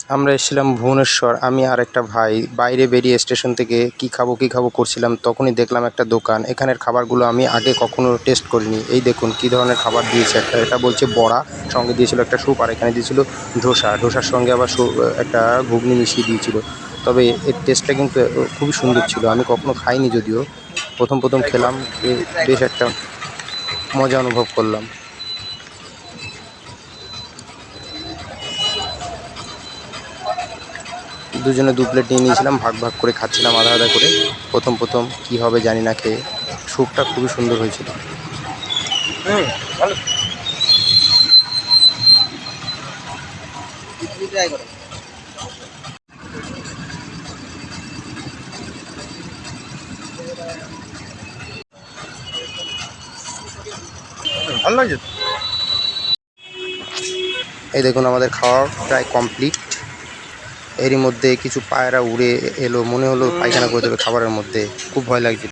আমরা এসেছিলাম ভুবনেশ্বর, আমি আর একটা ভাই। বাইরে বেরিয়ে স্টেশন থেকে কী খাবো করছিলাম, তখনই দেখলাম একটা দোকান। এখানের খাবারগুলো আমি আগে কখনো টেস্ট করিনি। এই দেখুন কী ধরনের খাবার দিয়েছে। এটা বলছে বড়া, সঙ্গে দিয়েছিল একটা স্যুপ, আর এখানে দিয়েছিল ধোসা। ধোসার সঙ্গে আবার একটা ঘুগনি মিশিয়ে দিয়েছিল। তবে এর টেস্টটা কিন্তু খুবই সুন্দর ছিল। আমি কখনো খাইনি যদিও, প্রথম খেলাম, খেয়ে বেশ একটা মজা অনুভব করলাম। দুজনে দু প্লেট নিয়ে নিয়েছিলাম, ভাগ করে খাচ্ছিলাম আধা আধা করে। প্রথম কী হবে জানি না খেয়ে। স্যুপটা খুবই সুন্দর হয়েছিল। ভালো লাগছে। এই দেখুন আমাদের খাওয়া প্রায় কমপ্লিট। এরই মধ্যে কিছু পায়রা উড়ে এলো, মনে হলো পায়খানা করে দেবে খাবারের মধ্যে। খুব ভয় লাগছিল।